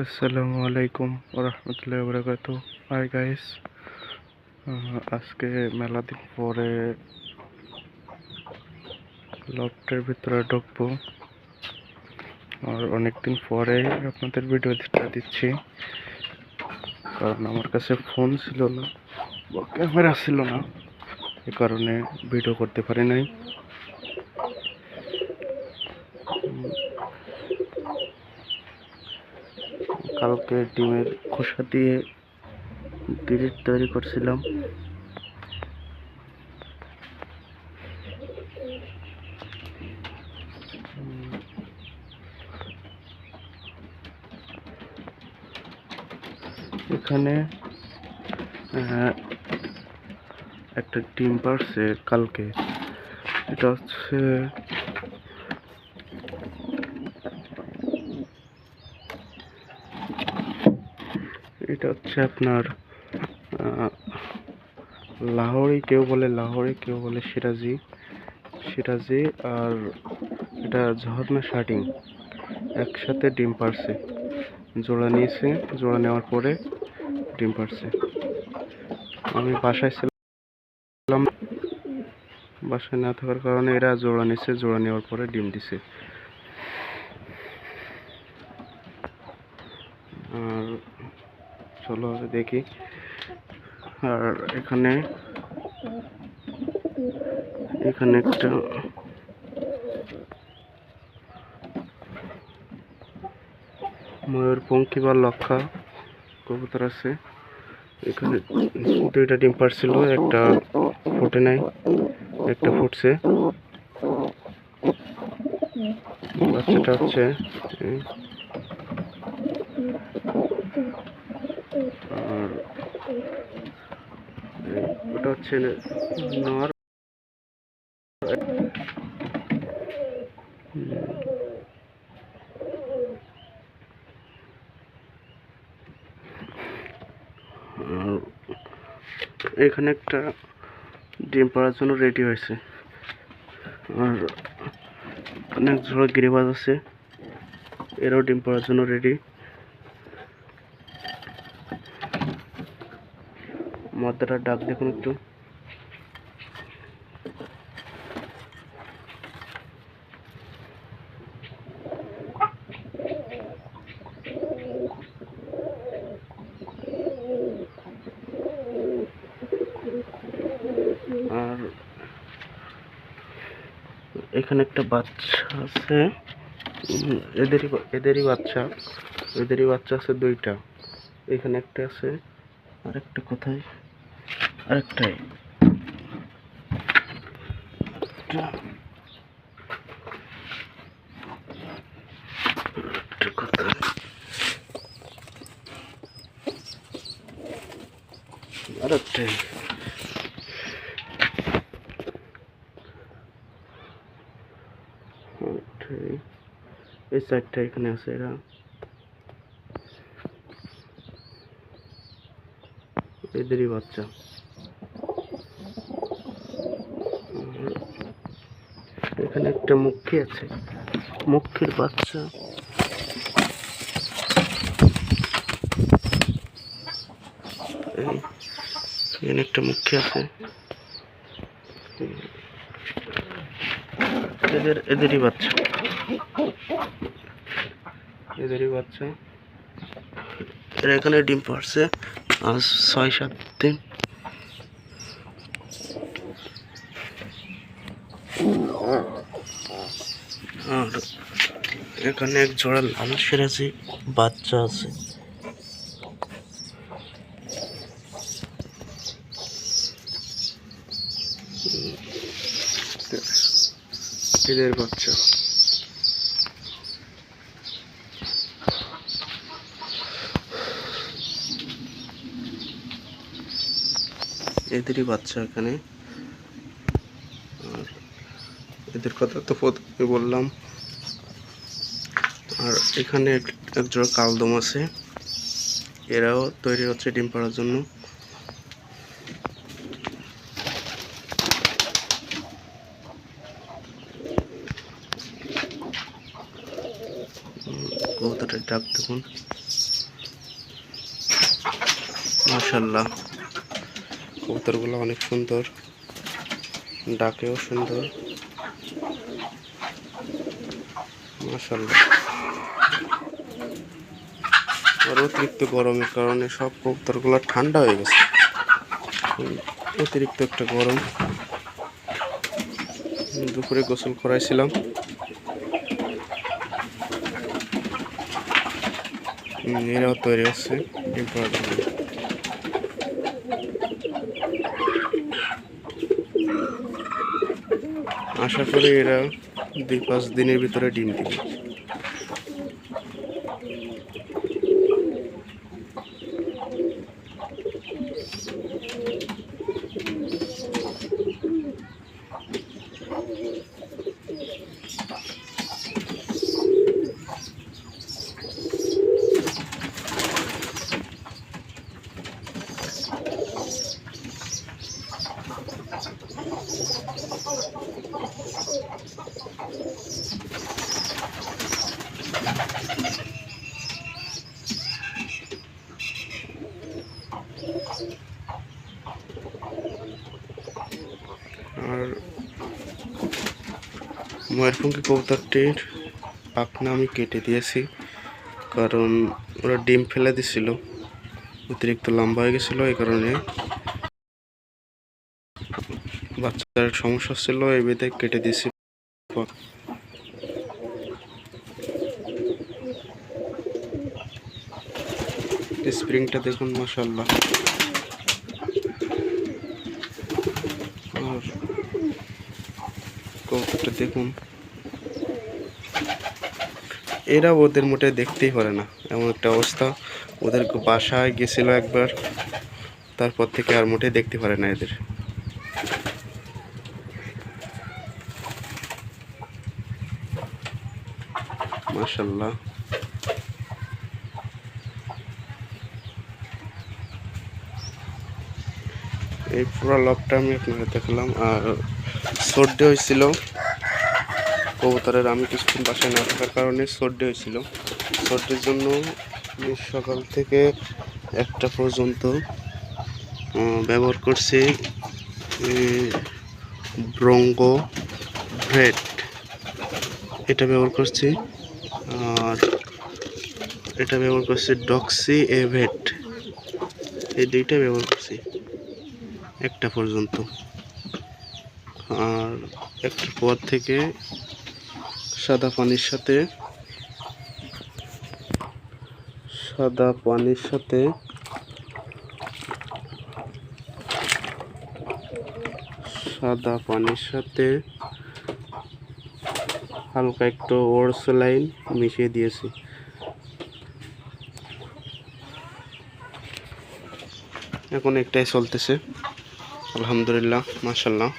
আসসালামু আলাইকুম ওরহমতুল্লাহি ওবরাকাতুহু। হাই গাইস, আজকে মেলা দিন পরে লফটের ভিতরে ঢুকবো আর অনেকদিন পরে আপনাদের ভিডিওটা দিচ্ছি, কারণ আমার কাছে ফোন ছিল না বা ক্যামেরা ছিল না, এ কারণে ভিডিও করতে পারি নাই। কালকে ডিমের খোসা দিয়ে গ্রিল তৈরি করছিলাম। এখানে একটা ডিম পারছে কালকে। এটা হচ্ছে আপনার লাহোরি, কেউ বলে লাহোরি, কেউ বলে সিরাজি, আর এটা ঝর্ণা শার্টিং একসাথে ডিম পারছে। জোড়া নিয়েছে, জোড়া নেওয়ার পরে ডিম পারছে। আমি বাসায় ছিলাম, বাসায় না থাকার কারণে এরা জোড়া নিছে, জোড়া নেওয়ার পরে ডিম দিছে। আর চলো দেখি। আর এখানে একটা ময়ূরপঙ্খী বা লক্ষা কবুতর আছে। এখানে দুইটা ডিম পারছিল, একটা ফুটে নাই, একটা ফুটছে। বাচ্চাটা হচ্ছে আর ওটা হচ্ছে নর। এখানে একটা ডিম পাড়ার জন্য রেডি হয়েছে। আর অনেক ঝোড়া গিরিবাজ আছে, এরাও ডিম পাড়ার জন্য রেডি। মদ্দাটার ডাক দেখুন একটু। আর এখানে একটা বাচ্চা আছে, এদেরই বাচ্চা আছে দুইটা। এখানে একটা আছে, আরেকটা কোথায়? আরেকটাই কোথায়? আরেকটাই। এই চারটা এখানে আছে, এরা এদেরই বাচ্চা। এখানে একটা মুখী আছে, মুখীর বাচ্চা। এখানে একটা মুখী আছে, এদেরই বাচ্চা। এরা এখানে ডিম পারছে আজ ৬-৭ দিন। আর এখানে এক জোড়া লাল সিরাজি বাচ্চা আছে। এদের বাচ্চা। এদেরই বাচ্চা এখানে। আর এদের কথা তো প্রথমে বললাম। আর এখানে এক জোড়া কালদম আছে, এরাও তৈরি হচ্ছে ডিম পাড়ার জন্য। কবুতরের ডাক দেখুন। মাশাআল্লাহ, কবুতরগুলো অনেক সুন্দর, ডাকেও সুন্দর। মাশাআল্লাহ। আর অতিরিক্ত গরমের কারণে সব কবুতরগুলো ঠান্ডা হয়ে গেছে। অতিরিক্ত একটা গরম। দুপুরে গোসল করাইছিলাম। এরাও তৈরি হচ্ছে ডিম পাড়ার জন্য। আশা করি এরা 2-5 দিনের ভিতরে ডিম দিবে। আর ময়ূরপঙ্খী কবুতরটির পাখনা আমি কেটে দিয়েছি, কারণ ওরা ডিম ফেলে দিছিল, অতিরিক্ত লম্বা হয়ে গেছিলো। এই কারণে বাচ্চার সমস্যা ছিল, এই বেঁধে কেটে দিয়েছি। স্প্রিংটা দেখুন, মাশাআল্লাহ। আর কবুতরটা দেখুন, এরা ওদের মোটে দেখতেই পারে না, এমন একটা অবস্থা। ওদের বাসায় গেছিল একবার, তারপর থেকে আর মোটে দেখতে পারে না এদের। মাশাআল্লাহ। এই পুরো লবটা আমি আপনাকে দেখলাম। আর সর্দি হয়েছিল কবুতরের, আমি কিছুক্ষণ বাসায় না থাকার কারণে সর্দি হয়েছিল। সর্দির জন্য সকাল থেকে 1টা পর্যন্ত ব্যবহার করছি ব্রঙ্গো ভেট, এটা ব্যবহার করছি। আর এটা ব্যবহার করছি ডক্সি এভেট, এই 2টা ব্যবহার করছি 1টা পর্যন্ত। আর একটু পর থেকে সাদা পানির সাথে হালকা একটু ওরসলাইন মিশিয়ে দিয়েছি। এখন একটাই চলতেছে, আলহামদুলিল্লাহ, মাশাআল্লাহ।